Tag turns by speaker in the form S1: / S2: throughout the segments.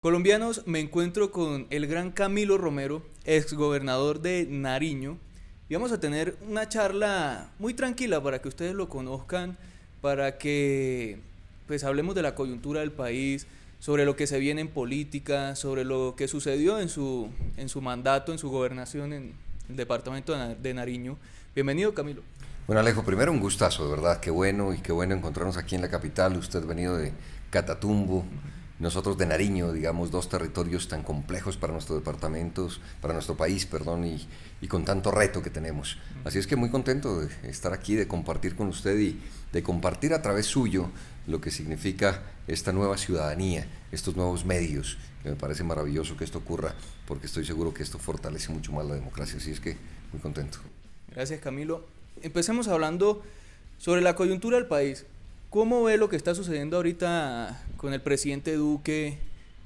S1: Colombianos, me encuentro con el gran Camilo Romero, exgobernador de Nariño, y vamos a tener una charla muy tranquila para que ustedes lo conozcan, para que pues hablemos de la coyuntura del país, sobre lo que se viene en política, sobre lo que sucedió en su mandato, en su gobernación en el departamento de Nariño. Bienvenido, Camilo.
S2: Bueno, Alejo, primero un gustazo, de verdad, qué bueno y qué bueno encontrarnos aquí en la capital. Usted venido de Catatumbo, nosotros de Nariño, digamos, dos territorios tan complejos para nuestros departamentos, para nuestro país, perdón, y con tanto reto que tenemos. Así es que muy contento de estar aquí, de compartir con usted y de compartir a través suyo lo que significa esta nueva ciudadanía, estos nuevos medios, que me parece maravilloso que esto ocurra, porque estoy seguro que esto fortalece mucho más la democracia. Así es que muy contento.
S1: Gracias, Camilo. Empecemos hablando sobre la coyuntura del país. ¿Cómo ve lo que está sucediendo ahorita con el presidente Duque,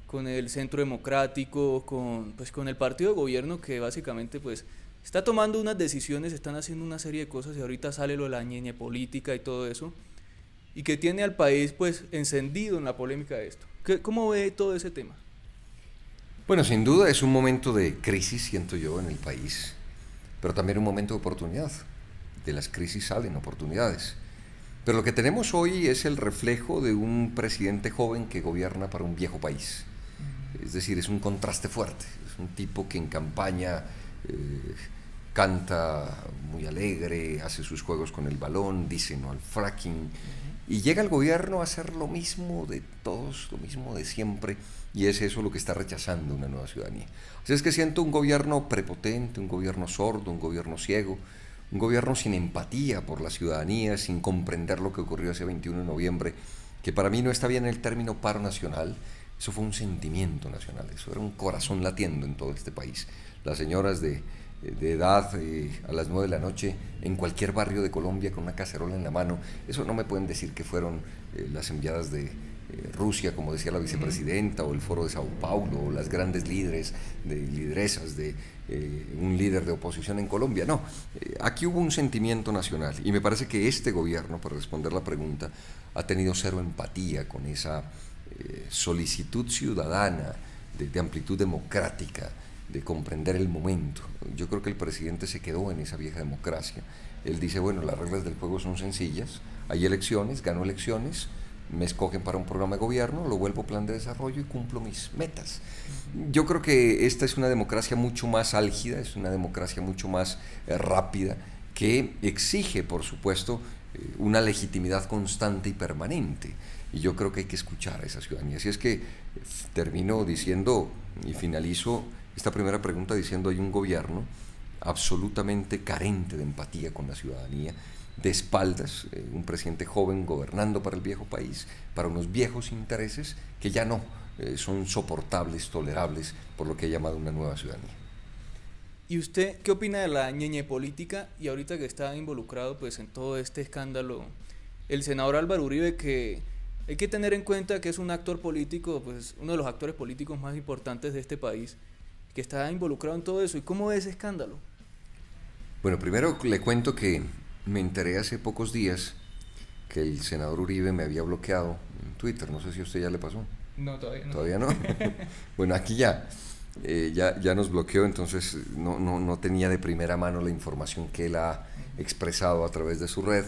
S1: con el Centro Democrático, con el partido de gobierno que básicamente pues está tomando unas decisiones, están haciendo una serie de cosas y ahorita sale lo de la ñeñe política y todo eso, y que tiene al país pues encendido en la polémica de esto? ¿Cómo ve todo ese tema?
S2: Bueno, sin duda es un momento de crisis, siento yo, en el país, pero también un momento de oportunidad. De las crisis salen oportunidades. Pero lo que tenemos hoy es el reflejo de un presidente joven que gobierna para un viejo país. Es decir, es un contraste fuerte. Es un tipo que en campaña eh, canta muy alegre, hace sus juegos con el balón, dice no al fracking, y llega al gobierno a hacer lo mismo de todos, lo mismo de siempre, y es eso lo que está rechazando una nueva ciudadanía. Así es que siento un gobierno prepotente, un gobierno sordo, un gobierno ciego, un gobierno sin empatía por la ciudadanía, sin comprender lo que ocurrió ese 21 de noviembre, que para mí no está bien el término paro nacional. Eso fue un sentimiento nacional, eso era un corazón latiendo en todo este país. Las señoras de edad a las 9 de la noche en cualquier barrio de Colombia con una cacerola en la mano, eso no me pueden decir que fueron las enviadas de Rusia, como decía la vicepresidenta, o el foro de Sao Paulo, o las grandes lideresas de un líder de oposición en Colombia. No, aquí hubo un sentimiento nacional y me parece que este gobierno, para responder la pregunta, ha tenido cero empatía con esa solicitud ciudadana de amplitud democrática, de comprender el momento. Yo creo que el presidente se quedó en esa vieja democracia. Él dice, bueno, las reglas del juego son sencillas, hay elecciones, gano elecciones, me escogen para un programa de gobierno, lo vuelvo plan de desarrollo y cumplo mis metas. Yo creo que esta es una democracia mucho más álgida, es una democracia mucho más rápida, que exige, por supuesto, una legitimidad constante y permanente. Y yo creo que hay que escuchar a esa ciudadanía. Así es que termino diciendo y finalizo esta primera pregunta diciendo hay un gobierno absolutamente carente de empatía con la ciudadanía, de espaldas, un presidente joven gobernando para el viejo país, para unos viejos intereses que ya no son soportables, tolerables, por lo que he llamado una nueva ciudadanía.
S1: ¿Y usted qué opina de la ñeñe política y ahorita que está involucrado pues en todo este escándalo el senador Álvaro Uribe, que hay que tener en cuenta que es un actor político, pues uno de los actores políticos más importantes de este país, que está involucrado en todo eso? ¿Y cómo ve ese escándalo?
S2: Bueno, primero le cuento que me enteré hace pocos días que el senador Uribe me había bloqueado en Twitter, no sé si a usted ya le pasó.
S1: No, todavía no.
S2: ¿Todavía no? Bueno, aquí ya nos bloqueó, entonces no tenía de primera mano la información que él ha expresado a través de su red.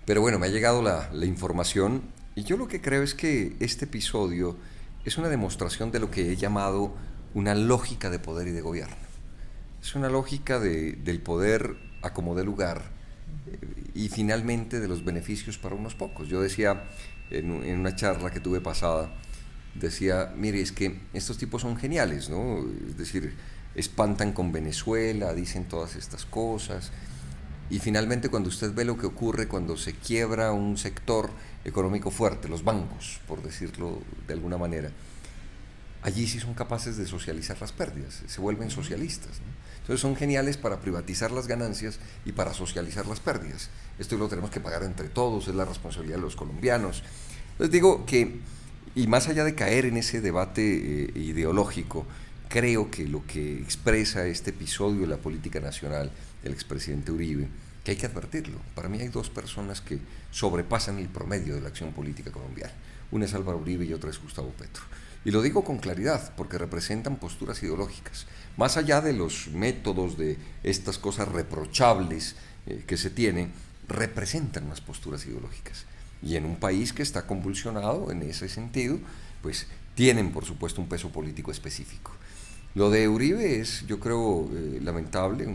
S2: Pero bueno, me ha llegado la información y yo lo que creo es que este episodio es una demostración de lo que he llamado una lógica de poder y de gobierno. Es una lógica del poder a como dé lugar y finalmente de los beneficios para unos pocos. Yo decía en una charla que tuve pasada, decía, mire, es que estos tipos son geniales, ¿no? Es decir, espantan con Venezuela, dicen todas estas cosas, y finalmente cuando usted ve lo que ocurre cuando se quiebra un sector económico fuerte, los bancos, por decirlo de alguna manera, allí sí son capaces de socializar las pérdidas, se vuelven socialistas, ¿no? Entonces son geniales para privatizar las ganancias y para socializar las pérdidas. Esto lo tenemos que pagar entre todos, es la responsabilidad de los colombianos. Entonces digo que, y más allá de caer en ese debate ideológico, creo que lo que expresa este episodio de la política nacional, el expresidente Uribe, que hay que advertirlo. Para mí hay dos personas que sobrepasan el promedio de la acción política colombiana. Una es Álvaro Uribe y otra es Gustavo Petro. Y lo digo con claridad, porque representan posturas ideológicas. Más allá de los métodos, de estas cosas reprochables que se tienen, representan unas posturas ideológicas. Y en un país que está convulsionado en ese sentido, pues tienen, por supuesto, un peso político específico. Lo de Uribe es, yo creo, lamentable,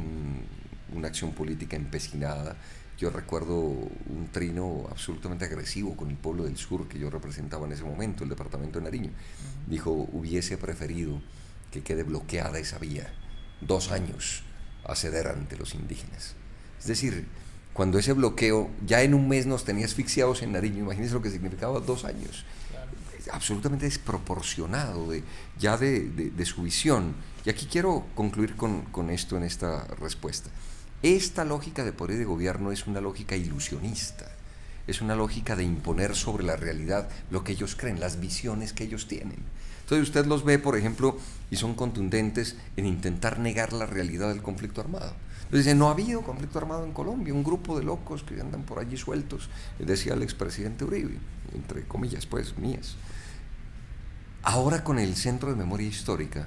S2: una acción política empecinada. Yo recuerdo un trino absolutamente agresivo con el pueblo del sur que yo representaba en ese momento, el departamento de Nariño. Dijo, hubiese preferido que quede bloqueada esa vía 2 años a ceder ante los indígenas. Es decir, cuando ese bloqueo ya en un mes nos tenía asfixiados en Nariño, imagínense lo que significaba 2 años. Claro. Absolutamente desproporcionado de su visión. Y aquí quiero concluir con esto en esta respuesta. Esta lógica de poder y de gobierno es una lógica ilusionista, es una lógica de imponer sobre la realidad lo que ellos creen, las visiones que ellos tienen. Entonces usted los ve, por ejemplo, y son contundentes en intentar negar la realidad del conflicto armado. Entonces dice, no ha habido conflicto armado en Colombia, un grupo de locos que andan por allí sueltos, decía el expresidente Uribe, entre comillas, pues, mías. Ahora con el Centro de Memoria Histórica,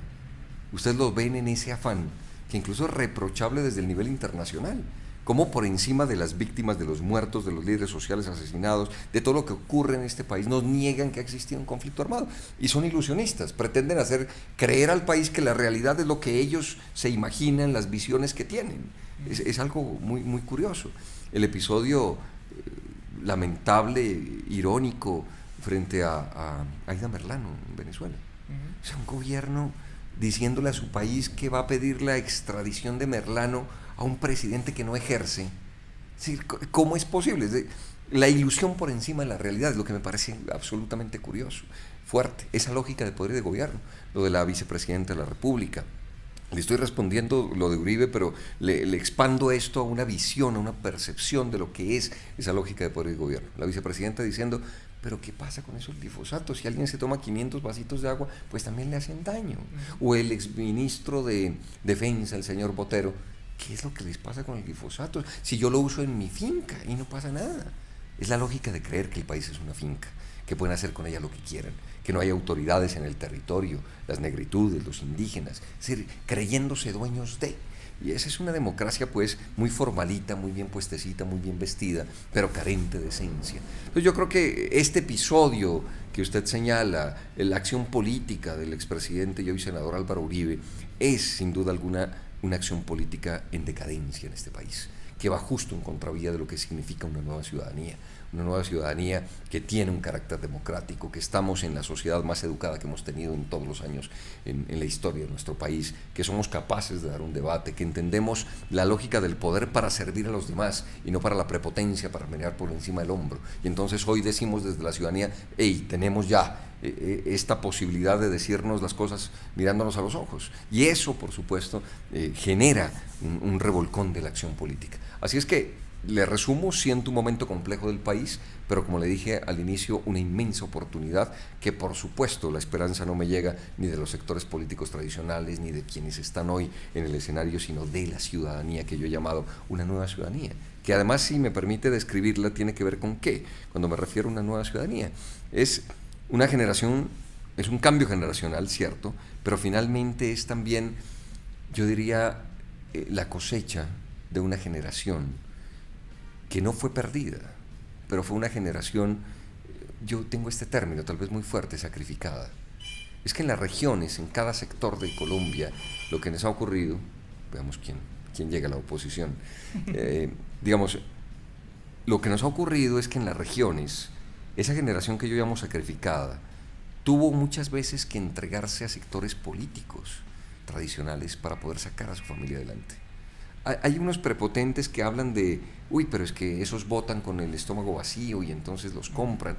S2: ustedes los ven en ese afán, que incluso es reprochable desde el nivel internacional, como por encima de las víctimas, de los muertos, de los líderes sociales asesinados, de todo lo que ocurre en este país, nos niegan que ha existido un conflicto armado. Y son ilusionistas, pretenden hacer creer al país que la realidad es lo que ellos se imaginan, las visiones que tienen. Es algo muy, muy curioso. El episodio lamentable, irónico, frente a Aida Merlano en Venezuela. O sea, un gobierno diciéndole a su país que va a pedir la extradición de Merlano a un presidente que no ejerce. Es decir, ¿cómo es posible? La ilusión por encima de la realidad es lo que me parece absolutamente curioso, fuerte, esa lógica de poder y de gobierno, lo de la vicepresidenta de la República. Le estoy respondiendo lo de Uribe, pero le expando esto a una visión, a una percepción de lo que es esa lógica de poder y de gobierno. La vicepresidenta diciendo, pero ¿qué pasa con esos glifosatos? Si alguien se toma 500 vasitos de agua, pues también le hacen daño. O el exministro de Defensa, el señor Botero, ¿qué es lo que les pasa con el glifosato? Si yo lo uso en mi finca y no pasa nada. Es la lógica de creer que el país es una finca, que pueden hacer con ella lo que quieran, que no hay autoridades en el territorio, las negritudes, los indígenas, es decir, creyéndose dueños de. Y esa es una democracia pues muy formalita, muy bien puestecita, muy bien vestida, pero carente de esencia. Entonces yo creo que este episodio que usted señala, la acción política del expresidente y hoy senador Álvaro Uribe, es sin duda alguna una acción política en decadencia en este país, que va justo en contravía de lo que significa una nueva ciudadanía que tiene un carácter democrático, que estamos en la sociedad más educada que hemos tenido en todos los años en la historia de nuestro país, que somos capaces de dar un debate, que entendemos la lógica del poder para servir a los demás y no para la prepotencia, para mirar por encima del hombro. Y entonces hoy decimos desde la ciudadanía, hey, tenemos ya esta posibilidad de decirnos las cosas mirándonos a los ojos. Y eso, por supuesto, genera un revolcón de la acción política. Así es que, le resumo, siento un momento complejo del país, pero como le dije al inicio, una inmensa oportunidad que por supuesto la esperanza no me llega ni de los sectores políticos tradicionales, ni de quienes están hoy en el escenario, sino de la ciudadanía que yo he llamado una nueva ciudadanía, que además, si me permite describirla, tiene que ver con qué. Cuando me refiero a una nueva ciudadanía, es una generación, es un cambio generacional, cierto, pero finalmente es también, yo diría, la cosecha de una generación que no fue perdida, pero fue una generación, yo tengo este término tal vez muy fuerte, sacrificada. Es que en las regiones, en cada sector de Colombia, lo que nos ha ocurrido, veamos quién llega a la oposición, digamos, lo que nos ha ocurrido es que en las regiones, esa generación que yo llamo sacrificada, tuvo muchas veces que entregarse a sectores políticos tradicionales para poder sacar a su familia adelante. Hay unos prepotentes que hablan de, uy, pero es que esos votan con el estómago vacío y entonces los compran.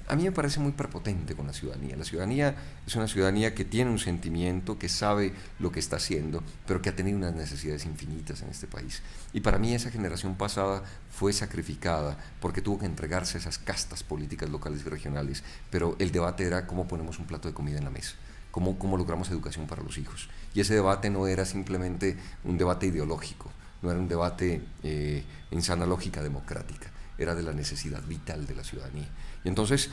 S2: A mí me parece muy prepotente con la ciudadanía. La ciudadanía es una ciudadanía que tiene un sentimiento, que sabe lo que está haciendo, pero que ha tenido unas necesidades infinitas en este país. Y para mí esa generación pasada fue sacrificada porque tuvo que entregarse a esas castas políticas locales y regionales, pero el debate era cómo ponemos un plato de comida en la mesa. Cómo logramos educación para los hijos. Y ese debate no era simplemente un debate ideológico, no era un debate en sana lógica democrática, era de la necesidad vital de la ciudadanía. Y entonces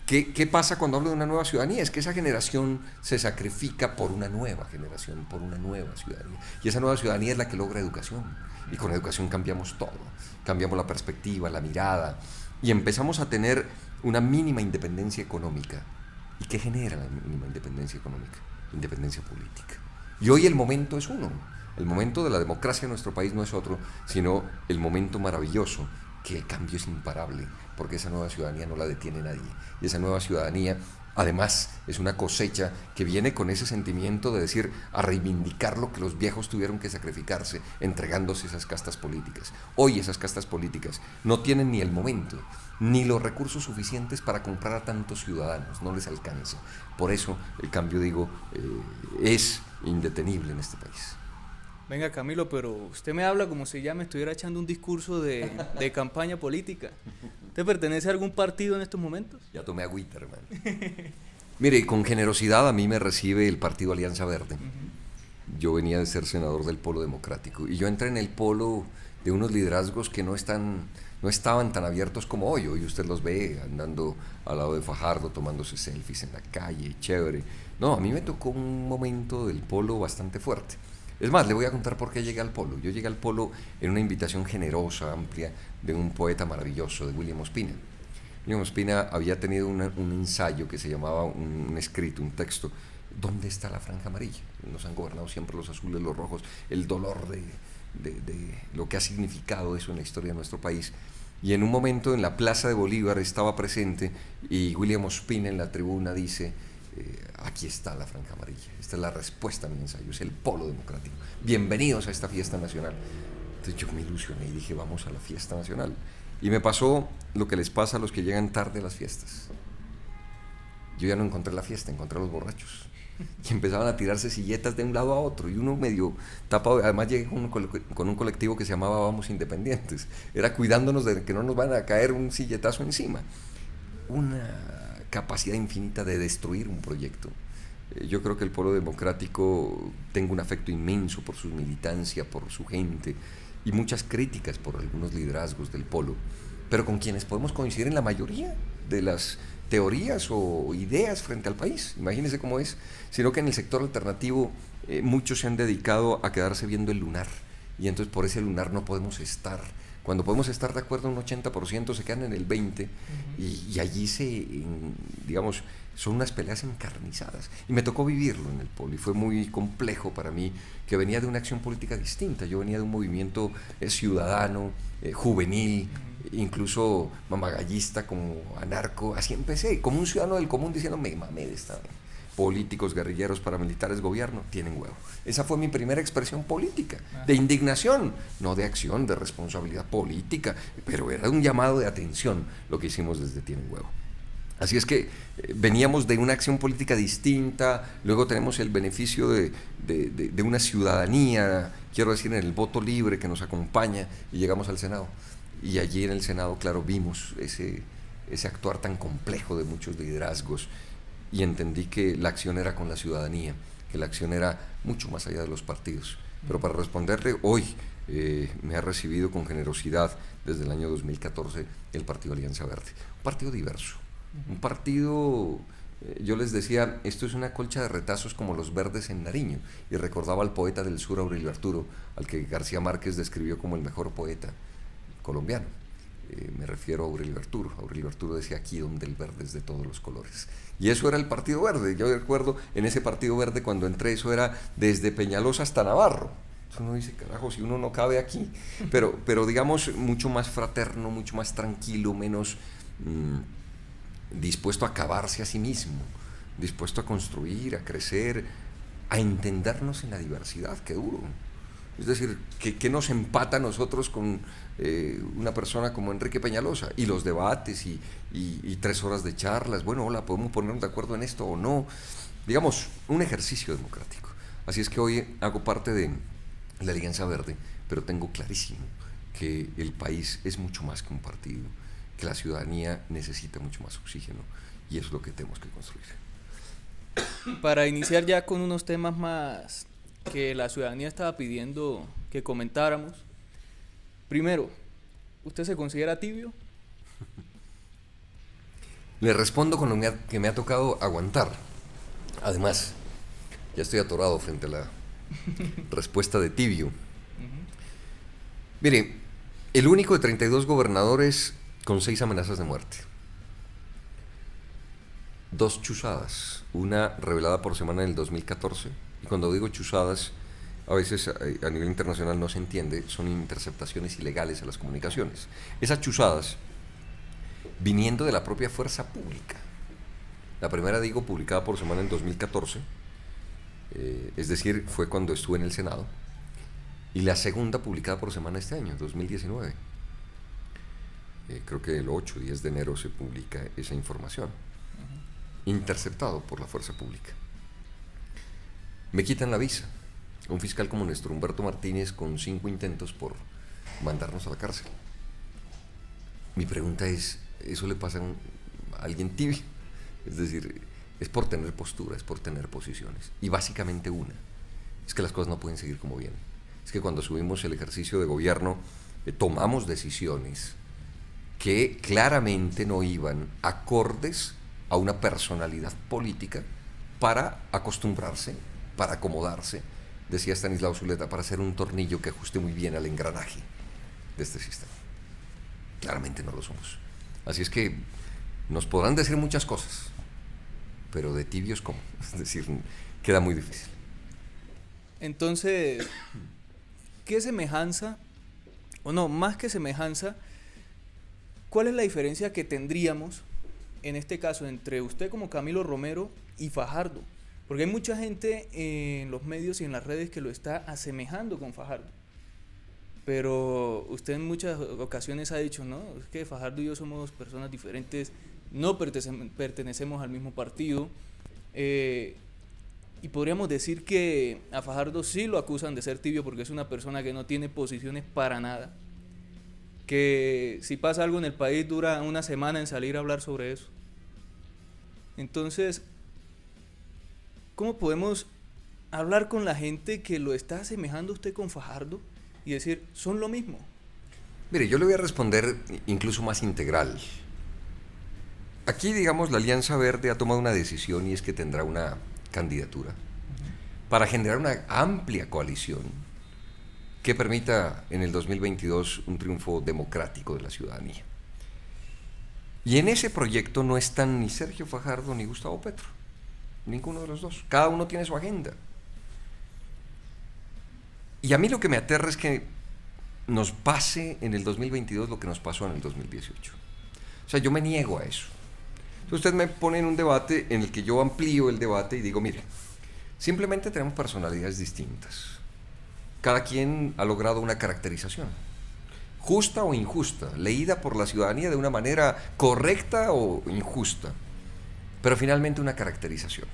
S2: ¿Qué pasa cuando hablo de una nueva ciudadanía? Es que esa generación se sacrifica por una nueva generación, por una nueva ciudadanía. Y esa nueva ciudadanía es la que logra educación. Y con educación cambiamos todo. Cambiamos la perspectiva, la mirada. Y empezamos a tener una mínima independencia económica. ¿Y qué genera la mínima independencia económica? Independencia política. Y hoy el momento es uno. El momento de la democracia en nuestro país no es otro, sino el momento maravilloso, que el cambio es imparable, porque esa nueva ciudadanía no la detiene nadie. Y esa nueva ciudadanía, además, es una cosecha que viene con ese sentimiento de decir, a reivindicar lo que los viejos tuvieron que sacrificarse, entregándose esas castas políticas. Hoy esas castas políticas no tienen ni el momento, ni los recursos suficientes para comprar a tantos ciudadanos, no les alcanza. Por eso el cambio, digo, es indetenible en este país.
S1: Venga, Camilo, pero usted me habla como si ya me estuviera echando un discurso de campaña política. ¿Usted pertenece a algún partido en estos momentos?
S2: Ya tomé agüita, hermano. Mire, con generosidad a mí me recibe el Partido Alianza Verde. Yo venía de ser senador del Polo Democrático y yo entré en el polo de unos liderazgos que no estaban tan abiertos como hoy. Hoy usted los ve andando al lado de Fajardo, tomándose selfies en la calle, chévere. No, a mí me tocó un momento del polo bastante fuerte. Es más, le voy a contar por qué llegué al polo. Yo llegué al polo en una invitación generosa, amplia, de un poeta maravilloso, de William Ospina. William Ospina había tenido un ensayo que se llamaba, un escrito, un texto, ¿dónde está la franja amarilla? Nos han gobernado siempre los azules, los rojos, el dolor de lo que ha significado eso en la historia de nuestro país. Y en un momento en la Plaza de Bolívar estaba presente y William Ospina en la tribuna dice, aquí está la franja amarilla, esta es la respuesta a mi ensayo, es el polo democrático, bienvenidos a esta fiesta nacional. Entonces yo me ilusioné y dije, vamos a la fiesta nacional. Y me pasó lo que les pasa a los que llegan tarde a las fiestas. Yo ya no encontré la fiesta, encontré a los borrachos. Y empezaban a tirarse silletas de un lado a otro, y uno medio tapado. Además llegué con un colectivo que se llamaba Vamos Independientes. Era cuidándonos de que no nos van a caer un silletazo encima. Una capacidad infinita de destruir un proyecto. Yo creo que el Polo Democrático, tengo un afecto inmenso por su militancia, por su gente, y muchas críticas por algunos liderazgos del Polo, pero con quienes podemos coincidir en la mayoría de las teorías o ideas frente al país. Imagínense cómo es, sino que en el sector alternativo muchos se han dedicado a quedarse viendo el lunar, y entonces por ese lunar no podemos estar. Cuando podemos estar de acuerdo en un 80%, se quedan en el 20%, y allí digamos, son unas peleas encarnizadas. Y me tocó vivirlo en el Polo, y fue muy complejo para mí, que venía de una acción política distinta. Yo venía de un movimiento ciudadano, juvenil, incluso mamagallista, como anarco. Así empecé, como un ciudadano del común, diciendo, me mamé de esta políticos, guerrilleros, paramilitares, gobierno, tienen huevo. Esa fue mi primera expresión política, de indignación, no de acción, de responsabilidad política, pero era un llamado de atención lo que hicimos desde Tienen Huevo. Así es que veníamos de una acción política distinta, luego tenemos el beneficio de una ciudadanía, quiero decir, en el voto libre que nos acompaña, y llegamos al Senado. Y allí en el Senado, claro, vimos ese actuar tan complejo de muchos liderazgos, y entendí que la acción era con la ciudadanía, que la acción era mucho más allá de los partidos. Pero para responderle, hoy me ha recibido con generosidad desde el año 2014 el Partido Alianza Verde, un partido diverso, un partido, yo les decía, esto es una colcha de retazos como los verdes en Nariño, y recordaba al poeta del sur, Aurelio Arturo, al que García Márquez describió como el mejor poeta colombiano. Me refiero a Aurelio Arturo. Aurelio Arturo decía, aquí donde el verde es de todos los colores. Y eso era el Partido Verde. Yo recuerdo en ese Partido Verde, cuando entré, eso era desde Peñalosa hasta Navarro. Entonces uno dice, carajo, si uno no cabe aquí. Pero digamos, mucho más fraterno, mucho más tranquilo, menos dispuesto a acabarse a sí mismo, dispuesto a construir, a crecer, a entendernos en la diversidad. Qué duro. Es decir, ¿qué nos empata a nosotros con una persona como Enrique Peñalosa? Y los debates y 3 horas de charlas. Bueno, hola, ¿podemos ponernos de acuerdo en esto o no? Digamos, un ejercicio democrático. Así es que hoy hago parte de la Alianza Verde, pero tengo clarísimo que el país es mucho más que un partido, que la ciudadanía necesita mucho más oxígeno, y eso es lo que tenemos que construir.
S1: Para iniciar ya con unos temas más que la ciudadanía estaba pidiendo que comentáramos. Primero, ¿usted se considera tibio?
S2: Le respondo con lo que me ha tocado aguantar. Además, ya estoy atorado frente a la respuesta de tibio. Mire, el único de 32 gobernadores con 6 amenazas de muerte. 2 chuzadas, una revelada por semana en el 2014, y cuando digo chuzadas, a veces a nivel internacional no se entiende, son interceptaciones ilegales a las comunicaciones. Esas chuzadas, viniendo de la propia fuerza pública. La primera, digo, publicada por semana en 2014, es decir, fue cuando estuve en el Senado, y la segunda publicada por semana este año, 2019. Creo que el 8 o 10 de enero se publica esa información. Interceptado por la fuerza pública. Me quitan la visa. Un fiscal como nuestro Humberto Martínez con 5 intentos por mandarnos a la cárcel. Mi pregunta es, ¿eso le pasa a alguien tibio? Es decir, es por tener postura, es por tener posiciones. Y básicamente una, es que las cosas no pueden seguir como vienen. Es que cuando subimos el ejercicio de gobierno, tomamos decisiones que claramente no iban acordes a una personalidad política para acostumbrarse, para acomodarse, decía Estanislao Zuleta, para hacer un tornillo que ajuste muy bien al engranaje de este sistema. Claramente no lo somos. Así es que nos podrán decir muchas cosas, pero de tibios, ¿cómo? Es decir, queda muy difícil.
S1: Entonces, ¿qué semejanza, o no, más que semejanza, cuál es la diferencia que tendríamos en este caso entre usted como Camilo Romero y Fajardo? Porque hay mucha gente en los medios y en las redes que lo está asemejando con Fajardo. Pero usted en muchas ocasiones ha dicho, no, es que Fajardo y yo somos personas diferentes, no pertenecemos al mismo partido. Y podríamos decir que a Fajardo sí lo acusan de ser tibio porque es una persona que no tiene posiciones para nada. Que si pasa algo en el país dura una semana en salir a hablar sobre eso. Entonces, ¿cómo podemos hablar con la gente que lo está asemejando usted con Fajardo y decir, son lo mismo?
S2: Mire, yo le voy a responder incluso más integral. Aquí, digamos, la Alianza Verde ha tomado una decisión y es que tendrá una candidatura para generar una amplia coalición que permita en el 2022 un triunfo democrático de la ciudadanía. Y en ese proyecto no están ni Sergio Fajardo ni Gustavo Petro, ninguno de los dos. Cada uno tiene su agenda. Y a mí lo que me aterra es que nos pase en el 2022 lo que nos pasó en el 2018. O sea, yo me niego a eso. Entonces usted me pone en un debate en el que yo amplío el debate y digo, mire, simplemente tenemos personalidades distintas. Cada quien ha logrado una caracterización, justa o injusta, leída por la ciudadanía de una manera correcta o injusta, pero finalmente una caracterización.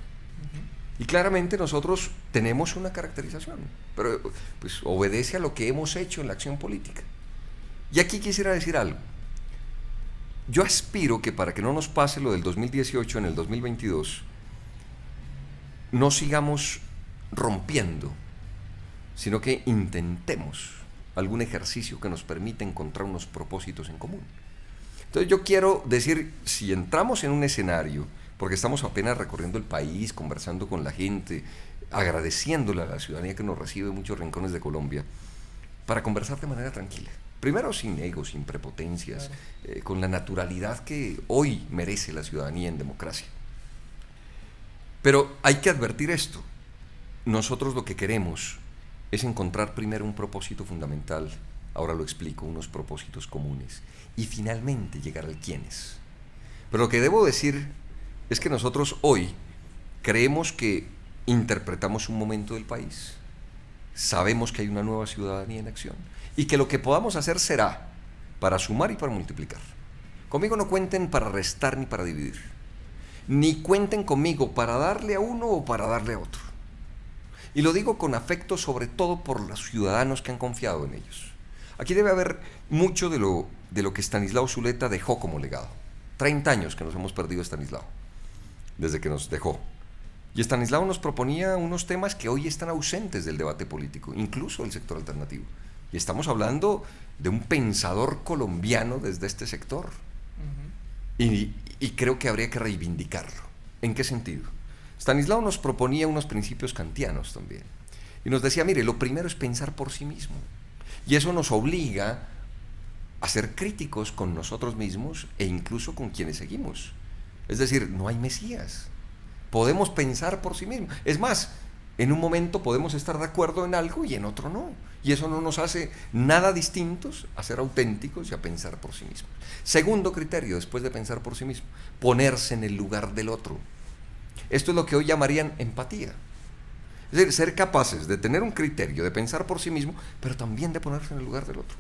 S2: Y claramente nosotros tenemos una caracterización, pero pues obedece a lo que hemos hecho en la acción política. Y aquí quisiera decir algo. Yo aspiro que para que no nos pase lo del 2018 en el 2022, no sigamos rompiendo, sino que intentemos algún ejercicio que nos permita encontrar unos propósitos en común. Entonces yo quiero decir, si entramos en un escenario, porque estamos apenas recorriendo el país, conversando con la gente, agradeciéndole a la ciudadanía que nos recibe en muchos rincones de Colombia, para conversar de manera tranquila. Primero sin egos, sin prepotencias, con la naturalidad que hoy merece la ciudadanía en democracia. Pero hay que advertir esto. Nosotros lo que queremos es encontrar primero un propósito fundamental, ahora lo explico, unos propósitos comunes, y finalmente llegar al quiénes. Pero lo que debo decir es que nosotros hoy creemos que interpretamos un momento del país, sabemos que hay una nueva ciudadanía en acción, y que lo que podamos hacer será para sumar y para multiplicar. Conmigo no cuenten para restar ni para dividir, ni cuenten conmigo para darle a uno o para darle a otro. Y lo digo con afecto sobre todo por los ciudadanos que han confiado en ellos. Aquí debe haber mucho de lo que Estanislao Zuleta dejó como legado. 30 años que nos hemos perdido Estanislao, desde que nos dejó. Y Estanislao nos proponía unos temas que hoy están ausentes del debate político, incluso del sector alternativo. Y estamos hablando de un pensador colombiano desde este sector. y creo que habría que reivindicarlo. ¿En qué sentido? Stanislao nos proponía unos principios kantianos también. Y nos decía, mire, lo primero es pensar por sí mismo. Y eso nos obliga a ser críticos con nosotros mismos e incluso con quienes seguimos. Es decir, no hay Mesías. Podemos pensar por sí mismos. Es más, en un momento podemos estar de acuerdo en algo y en otro no. Y eso no nos hace nada distintos a ser auténticos y a pensar por sí mismos. Segundo criterio, después de pensar por sí mismo, ponerse en el lugar del otro. Esto es lo que hoy llamarían empatía. Es decir, ser capaces de tener un criterio, de pensar por sí mismo, pero también de ponerse en el lugar del otro.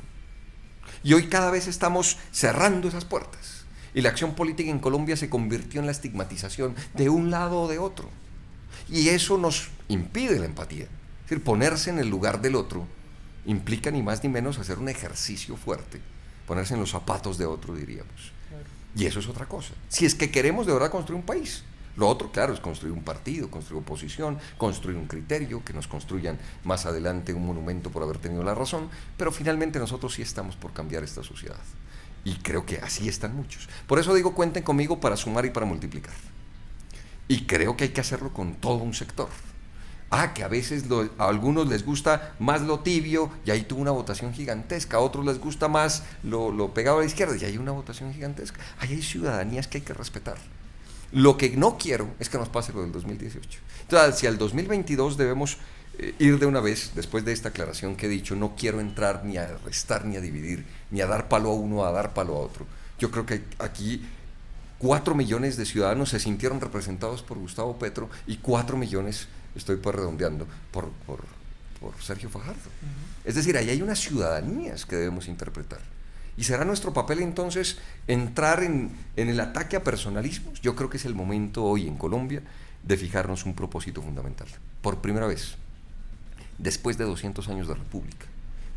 S2: Y hoy cada vez estamos cerrando esas puertas. Y la acción política en Colombia se convirtió en la estigmatización de un lado o de otro. Y eso nos impide la empatía. Es decir, ponerse en el lugar del otro implica ni más ni menos hacer un ejercicio fuerte. Ponerse en los zapatos de otro, diríamos. Claro. Y eso es otra cosa. Si es que queremos de verdad construir un país. Lo otro, claro, es construir un partido, construir oposición, construir un criterio, que nos construyan más adelante un monumento por haber tenido la razón, pero finalmente nosotros sí estamos por cambiar esta sociedad. Y creo que así están muchos. Por eso digo, cuenten conmigo para sumar y para multiplicar. Y creo que hay que hacerlo con todo un sector. Que a veces a algunos les gusta más lo tibio, y ahí tuvo una votación gigantesca. A otros les gusta más lo pegado a la izquierda, y hay una votación gigantesca. Ahí hay ciudadanías que hay que respetar. Lo que no quiero es que nos pase lo del 2018. Entonces, hacia el 2022 debemos ir de una vez, después de esta aclaración que he dicho, no quiero entrar ni a restar, ni a dividir, ni a dar palo a uno, a dar palo a otro. Yo creo que aquí 4 millones de ciudadanos se sintieron representados por Gustavo Petro y 4 millones, estoy pues redondeando, por Sergio Fajardo. Es decir, ahí hay unas ciudadanías que debemos interpretar. Y será nuestro papel entonces entrar en el ataque a personalismos. Yo creo que es el momento hoy en Colombia de fijarnos un propósito fundamental. Por primera vez, después de 200 años de república,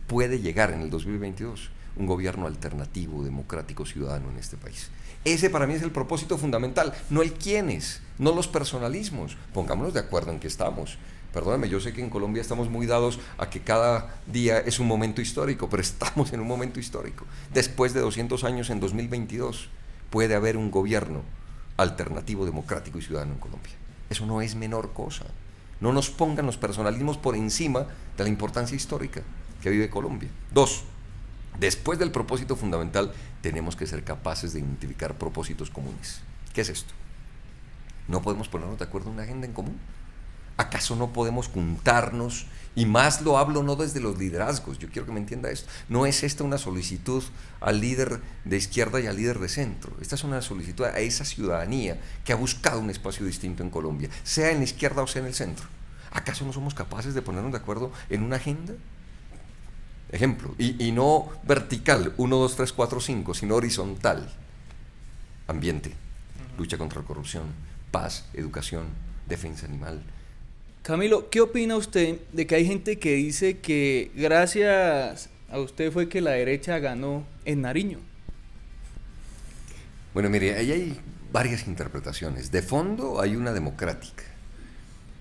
S2: puede llegar en el 2022 un gobierno alternativo, democrático, ciudadano en este país. Ese para mí es el propósito fundamental, no el quiénes, no los personalismos. Pongámonos de acuerdo en que estamos. Perdóname, yo sé que en Colombia estamos muy dados a que cada día es un momento histórico, pero estamos en un momento histórico. Después de 200 años, en 2022, puede haber un gobierno alternativo, democrático y ciudadano en Colombia. Eso no es menor cosa. No nos pongan los personalismos por encima de la importancia histórica que vive Colombia. 2. Después del propósito fundamental, tenemos que ser capaces de identificar propósitos comunes. ¿Qué es esto? ¿No podemos ponernos de acuerdo en una agenda en común? ¿Acaso no podemos juntarnos? Y más lo hablo no desde los liderazgos, yo quiero que me entienda esto. No es esta una solicitud al líder de izquierda y al líder de centro. Esta es una solicitud a esa ciudadanía que ha buscado un espacio distinto en Colombia, sea en la izquierda o sea en el centro. ¿Acaso no somos capaces de ponernos de acuerdo en una agenda? Ejemplo, y no vertical, 1, 2, 3, 4, 5, sino horizontal. Ambiente, lucha contra la corrupción, paz, educación, defensa animal.
S1: Camilo, ¿qué opina usted de que hay gente que dice que gracias a usted fue que la derecha ganó en Nariño?
S2: Bueno, mire, ahí hay varias interpretaciones. De fondo hay una democrática.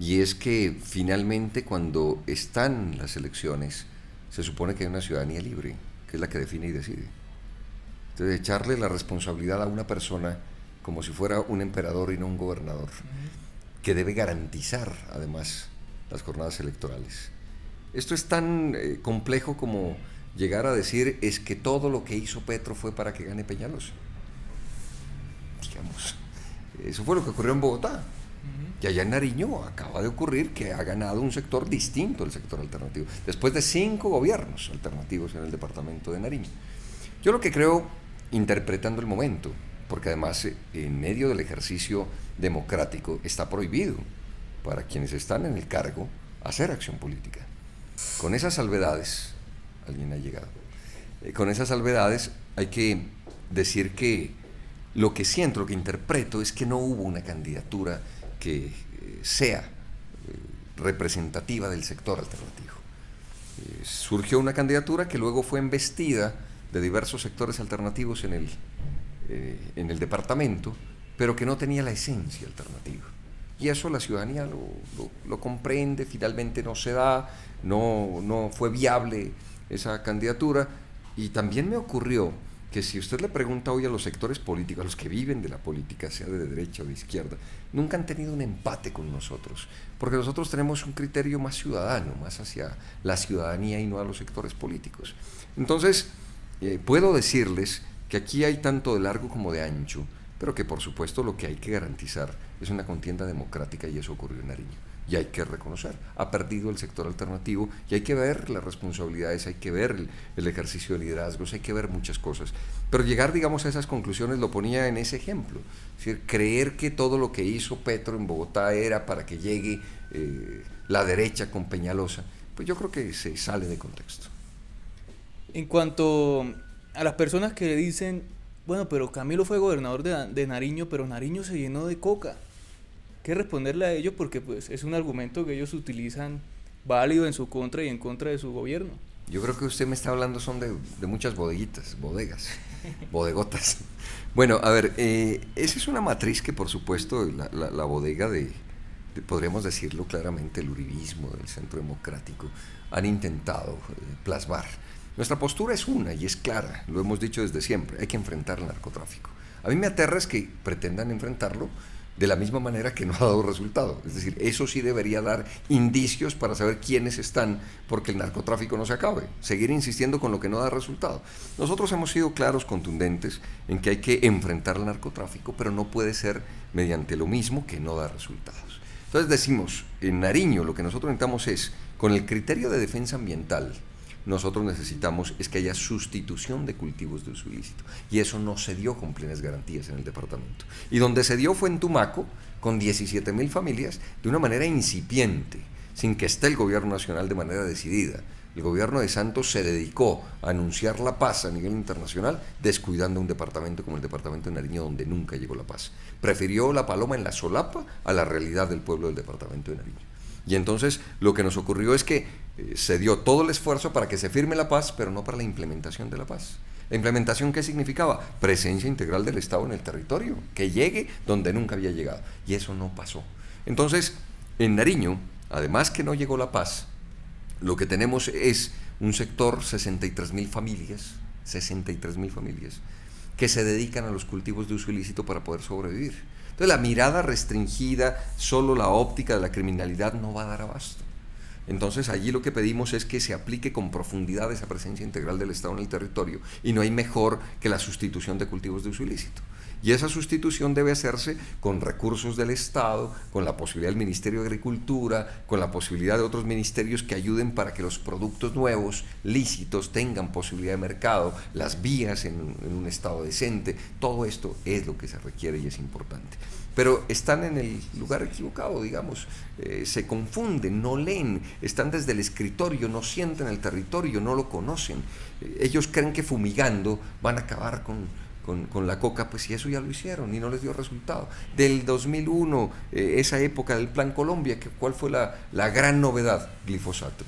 S2: Y es que finalmente cuando están las elecciones, se supone que hay una ciudadanía libre, que es la que define y decide. Entonces, echarle la responsabilidad a una persona como si fuera un emperador y no un gobernador, que debe garantizar, además, las jornadas electorales. Esto es tan complejo como llegar a decir, es que todo lo que hizo Petro fue para que gane Peñalosa. Digamos, eso fue lo que ocurrió en Bogotá. Y allá en Nariño acaba de ocurrir que ha ganado un sector distinto del sector alternativo, después de 5 gobiernos alternativos en el departamento de Nariño. Yo lo que creo, interpretando el momento, porque además en medio del ejercicio democrático está prohibido para quienes están en el cargo hacer acción política. Con esas salvedades, alguien ha llegado, con esas salvedades hay que decir que lo que siento, lo que interpreto es que no hubo una candidatura que sea representativa del sector alternativo. Surgió una candidatura que luego fue embestida de diversos sectores alternativos en el departamento, pero que no tenía la esencia alternativa. Y eso la ciudadanía lo comprende, finalmente no se da, no fue viable esa candidatura. Y también me ocurrió que si usted le pregunta hoy a los sectores políticos, a los que viven de la política, sea de derecha o de izquierda, nunca han tenido un empate con nosotros, porque nosotros tenemos un criterio más ciudadano, más hacia la ciudadanía y no a los sectores políticos. Entonces, puedo decirles que aquí hay tanto de largo como de ancho, pero que por supuesto lo que hay que garantizar es una contienda democrática, y eso ocurrió en Nariño. Y hay que reconocer, ha perdido el sector alternativo, y hay que ver las responsabilidades, hay que ver el ejercicio de liderazgos, hay que ver muchas cosas. Pero llegar, digamos, a esas conclusiones lo ponía en ese ejemplo. Es decir, creer que todo lo que hizo Petro en Bogotá era para que llegue la derecha con Peñalosa, pues yo creo que se sale de contexto.
S1: En cuanto a las personas que le dicen, bueno, pero Camilo fue gobernador de Nariño, pero Nariño se llenó de coca. ¿Qué responderle a ellos? Porque pues es un argumento que ellos utilizan válido en su contra y en contra de su gobierno.
S2: Yo creo que usted me está hablando son de muchas bodegas, bodegotas. Bueno, a ver, esa es una matriz que por supuesto la bodega podríamos decirlo claramente, el uribismo, del Centro Democrático, han intentado plasmar. Nuestra postura es una y es clara, lo hemos dicho desde siempre, hay que enfrentar el narcotráfico. A mí me aterra es que pretendan enfrentarlo de la misma manera que no ha dado resultado. Es decir, eso sí debería dar indicios para saber quiénes están, porque el narcotráfico no se acabe. Seguir insistiendo con lo que no da resultado. Nosotros hemos sido claros, contundentes, en que hay que enfrentar el narcotráfico, pero no puede ser mediante lo mismo que no da resultados. Entonces decimos, en Nariño lo que nosotros necesitamos es, con el criterio de defensa ambiental, nosotros necesitamos es que haya sustitución de cultivos de uso ilícito, y eso no se dio con plenas garantías en el departamento, y donde se dio fue en Tumaco, con 17.000 familias, de una manera incipiente, sin que esté el gobierno nacional de manera decidida. El gobierno de Santos se dedicó a anunciar la paz a nivel internacional, descuidando un departamento como el departamento de Nariño, donde nunca llegó la paz. Prefirió la paloma en la solapa a la realidad del pueblo del departamento de Nariño. Y entonces lo que nos ocurrió es que se dio todo el esfuerzo para que se firme la paz, pero no para la implementación de la paz. ¿La implementación qué significaba? Presencia integral del Estado en el territorio, que llegue donde nunca había llegado. Y eso no pasó. Entonces, en Nariño, además que no llegó la paz, lo que tenemos es un sector, 63.000 familias, que se dedican a los cultivos de uso ilícito para poder sobrevivir. Entonces la mirada restringida, solo la óptica de la criminalidad no va a dar abasto. Entonces allí lo que pedimos es que se aplique con profundidad esa presencia integral del Estado en el territorio, y no hay mejor que la sustitución de cultivos de uso ilícito. Y esa sustitución debe hacerse con recursos del Estado, con la posibilidad del Ministerio de Agricultura, con la posibilidad de otros ministerios que ayuden para que los productos nuevos, lícitos, tengan posibilidad de mercado, las vías en un estado decente. Todo esto es lo que se requiere y es importante. Pero están en el lugar equivocado, digamos, se confunden, no leen, están desde el escritorio, no sienten el territorio, no lo conocen. Ellos creen que fumigando van a acabar con la coca, pues si eso ya lo hicieron y no les dio resultado. Del 2001, esa época del Plan Colombia, ¿cuál fue la gran novedad? Glifosato.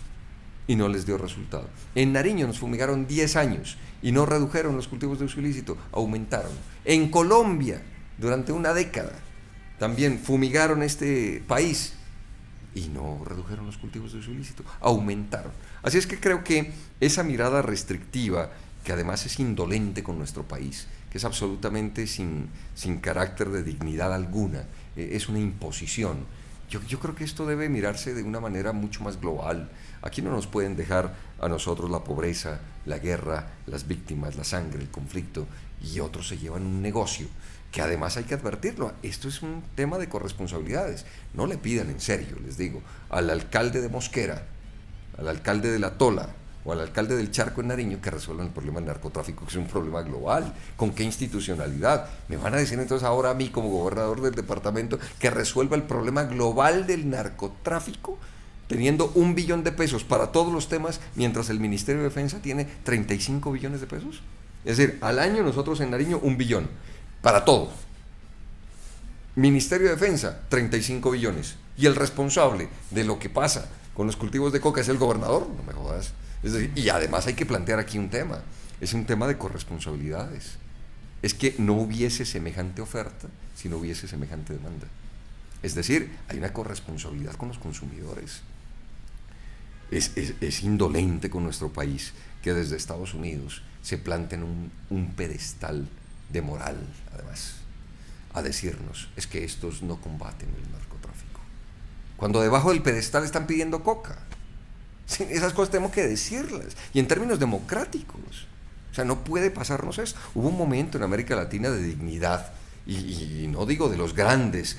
S2: Y no les dio resultado. En Nariño nos fumigaron 10 años y no redujeron los cultivos de uso ilícito, aumentaron. En Colombia, durante una década, también fumigaron este país y no redujeron los cultivos de uso ilícito, aumentaron. Así es que creo que esa mirada restrictiva, que además es indolente con nuestro país, que es absolutamente sin carácter de dignidad alguna, es una imposición. Yo creo que esto debe mirarse de una manera mucho más global. Aquí no nos pueden dejar a nosotros la pobreza, la guerra, las víctimas, la sangre, el conflicto, y otros se llevan un negocio, que además hay que advertirlo, esto es un tema de corresponsabilidades. No le pidan en serio, les digo, al alcalde de Mosquera, al alcalde de La Tola, o al alcalde del Charco en Nariño que resuelvan el problema del narcotráfico, que es un problema global. ¿Con qué institucionalidad? Me van a decir entonces ahora a mí, como gobernador del departamento, que resuelva el problema global del narcotráfico, teniendo 1 billón de pesos para todos los temas, mientras el Ministerio de Defensa tiene 35 billones de pesos. Es decir, al año nosotros en Nariño 1 billón, para todo. Ministerio de Defensa, 35 billones. Y el responsable de lo que pasa con los cultivos de coca es el gobernador, no me jodas. Es decir, y además hay que plantear aquí un tema, es un tema de corresponsabilidades. Es que no hubiese semejante oferta si no hubiese semejante demanda. Es decir, hay una corresponsabilidad con los consumidores. es indolente con nuestro país que desde Estados Unidos se planten un pedestal de moral, además, a decirnos, es que estos no combaten el narcotráfico. Cuando debajo del pedestal están pidiendo coca. Sí, esas cosas tenemos que decirlas, y en términos democráticos. O sea, no puede pasarnos eso. Hubo un momento en América Latina de dignidad, y no digo de los grandes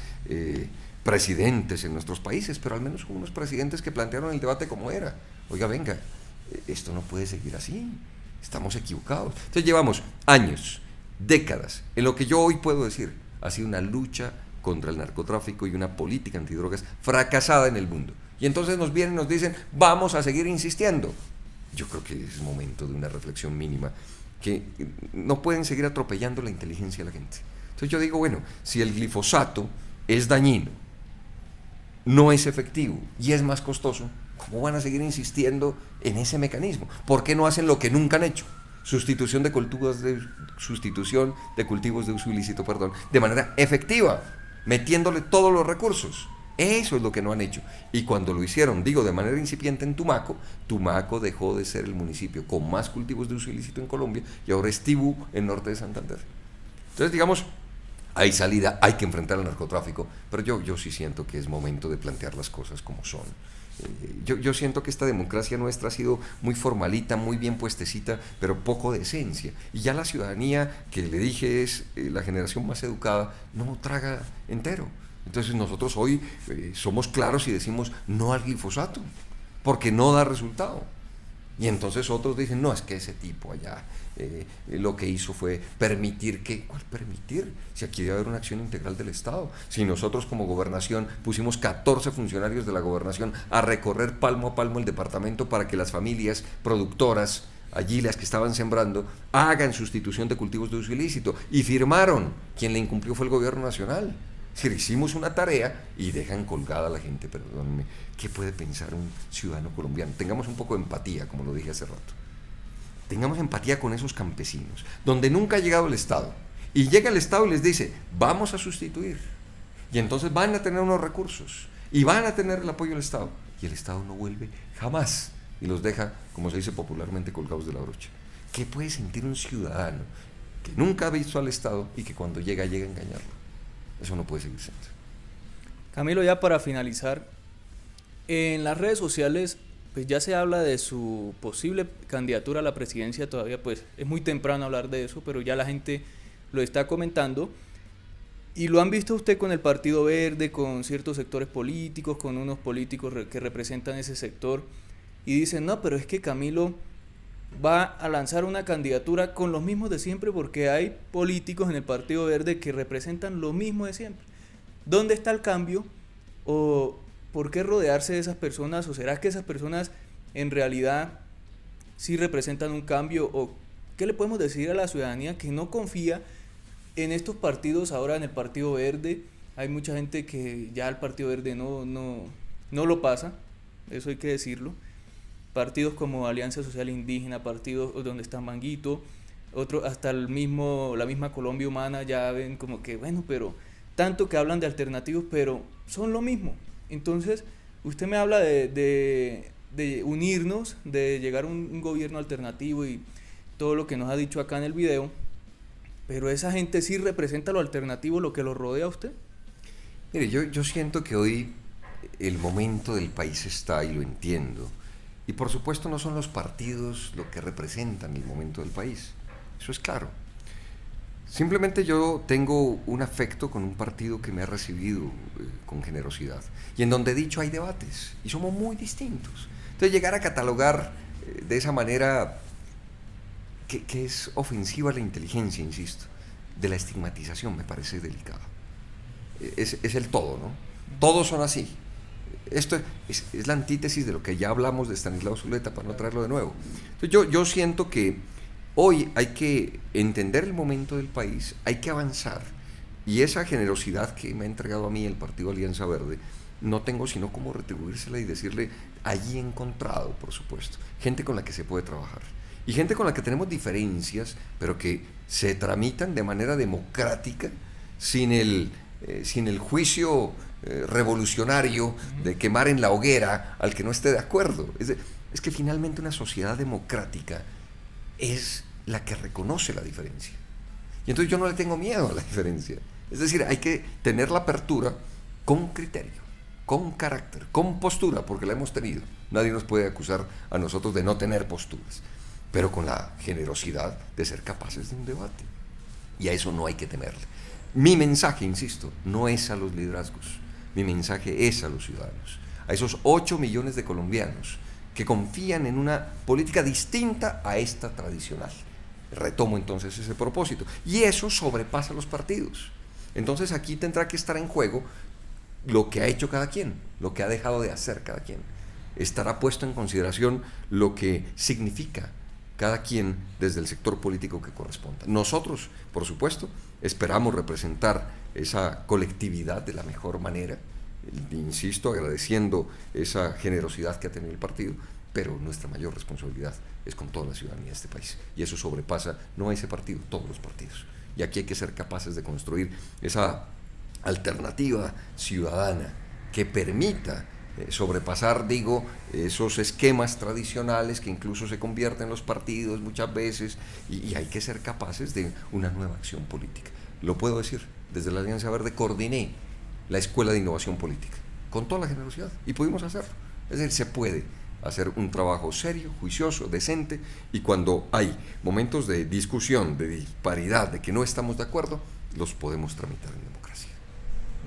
S2: presidentes en nuestros países, pero al menos hubo unos presidentes que plantearon el debate como era. Oiga, venga, esto no puede seguir así, estamos equivocados. Entonces llevamos años, décadas, en lo que yo hoy puedo decir, ha sido una lucha contra el narcotráfico y una política antidrogas fracasada en el mundo. Y entonces nos vienen y nos dicen, vamos a seguir insistiendo. Yo creo que es momento de una reflexión mínima, que no pueden seguir atropellando la inteligencia de la gente. Entonces yo digo, bueno, si el glifosato es dañino, no es efectivo y es más costoso, ¿cómo van a seguir insistiendo en ese mecanismo? ¿Por qué no hacen lo que nunca han hecho? Sustitución de cultivos de uso ilícito, de manera efectiva, metiéndole todos los recursos. Eso es lo que no han hecho. Y cuando lo hicieron, digo, de manera incipiente en Tumaco, Tumaco dejó de ser el municipio con más cultivos de uso ilícito en Colombia y ahora es Tibú, en norte de Santander. Entonces, digamos, hay salida, hay que enfrentar el narcotráfico, pero yo sí siento que es momento de plantear las cosas como son. Yo siento que esta democracia nuestra ha sido muy formalita, muy bien puestecita, pero poco de esencia. Y ya la ciudadanía, que le dije es la generación más educada, no traga entero. Entonces nosotros hoy somos claros y decimos no al glifosato, porque no da resultado. Y entonces otros dicen, no, es que ese tipo allá lo que hizo fue permitir que... ¿Cuál permitir? Si aquí debe haber una acción integral del Estado. Si nosotros como gobernación pusimos 14 funcionarios de la gobernación a recorrer palmo a palmo el departamento para que las familias productoras, allí las que estaban sembrando, hagan sustitución de cultivos de uso ilícito, y firmaron. Quien la incumplió fue el gobierno nacional. Si hicimos una tarea y dejan colgada a la gente, perdónenme, ¿qué puede pensar un ciudadano colombiano? Tengamos un poco de empatía, como lo dije hace rato. Tengamos empatía con esos campesinos, donde nunca ha llegado el Estado. Y llega el Estado y les dice, vamos a sustituir. Y entonces van a tener unos recursos y van a tener el apoyo del Estado. Y el Estado no vuelve jamás y los deja, como se dice popularmente, colgados de la brocha. ¿Qué puede sentir un ciudadano que nunca ha visto al Estado y que cuando llega a engañarlo? Eso no puede seguir siendo.
S1: Camilo, ya para finalizar, en las redes sociales pues ya se habla de su posible candidatura a la presidencia. Todavía pues es muy temprano hablar de eso, pero ya la gente lo está comentando. Y lo han visto usted con el Partido Verde, con ciertos sectores políticos, con unos políticos que representan ese sector, y dicen, no, pero es que Camilo va a lanzar una candidatura con los mismos de siempre, porque hay políticos en el Partido Verde que representan lo mismo de siempre. ¿Dónde está el cambio? ¿O por qué rodearse de esas personas? ¿O será que esas personas en realidad sí representan un cambio? ¿O qué le podemos decir a la ciudadanía que no confía en estos partidos? Ahora en el Partido Verde hay mucha gente que ya el Partido Verde no lo pasa, eso hay que decirlo. Partidos como Alianza Social Indígena, partidos donde está Manguito, otros hasta la misma Colombia Humana ya ven como que, bueno, pero tanto que hablan de alternativos, pero son lo mismo. Entonces, usted me habla de unirnos, de llegar a un gobierno alternativo y todo lo que nos ha dicho acá en el video, pero esa gente sí representa lo alternativo, lo que lo rodea a usted.
S2: Mire, yo siento que hoy el momento del país está, y lo entiendo, y por supuesto no son los partidos lo que representan el momento del país, eso es claro. Simplemente yo tengo un afecto con un partido que me ha recibido con generosidad, y en donde he dicho hay debates, y somos muy distintos. Entonces llegar a catalogar de esa manera que es ofensiva a la inteligencia, insisto, de la estigmatización, me parece delicado. Es el todo, ¿no? Todos son así. Esto es la antítesis de lo que ya hablamos de Estanislao Zuleta, para no traerlo de nuevo. Entonces yo siento que hoy hay que entender el momento del país, hay que avanzar, y esa generosidad que me ha entregado a mí el Partido Alianza Verde, no tengo sino cómo retribuírsela y decirle, allí he encontrado, por supuesto, gente con la que se puede trabajar, y gente con la que tenemos diferencias, pero que se tramitan de manera democrática, sin el sin el juicio revolucionario de quemar en la hoguera al que no esté de acuerdo. Es que finalmente una sociedad democrática es la que reconoce la diferencia. Y entonces yo no le tengo miedo a la diferencia. Es decir, hay que tener la apertura con criterio, con carácter, con postura, porque la hemos tenido. Nadie nos puede acusar a nosotros de no tener posturas, pero con la generosidad de ser capaces de un debate. Y a eso no hay que temerle. Mi mensaje, insisto, no es a los liderazgos, mi mensaje es a los ciudadanos, a esos 8 millones de colombianos que confían en una política distinta a esta tradicional. Retomo entonces ese propósito. Y eso sobrepasa los partidos. Entonces aquí tendrá que estar en juego lo que ha hecho cada quien, lo que ha dejado de hacer cada quien. Estará puesto en consideración lo que significa cada quien desde el sector político que corresponda. Nosotros, por supuesto, esperamos representar esa colectividad de la mejor manera, insisto, agradeciendo esa generosidad que ha tenido el partido, pero nuestra mayor responsabilidad es con toda la ciudadanía de este país, y eso sobrepasa no a ese partido, todos los partidos, y aquí hay que ser capaces de construir esa alternativa ciudadana que permita sobrepasar, digo, esos esquemas tradicionales que incluso se convierten en los partidos muchas veces, y hay que ser capaces de una nueva acción política. Lo puedo decir, desde la Alianza Verde coordiné la Escuela de Innovación Política, con toda la generosidad, y pudimos hacerlo. Es decir, se puede hacer un trabajo serio, juicioso, decente, y cuando hay momentos de discusión, de disparidad, de que no estamos de acuerdo, los podemos tramitar en democracia.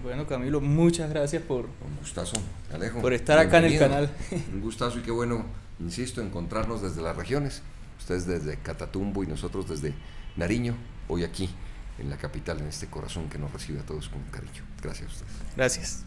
S1: Bueno, Camilo, muchas gracias por...
S2: Un gustazo, Alejo.
S1: Por estar acá en el canal.
S2: Un gustazo y qué bueno, insisto, encontrarnos desde las regiones, ustedes desde Catatumbo y nosotros desde Nariño, hoy aquí en la capital, en este corazón que nos recibe a todos con cariño. Gracias a ustedes.
S1: Gracias.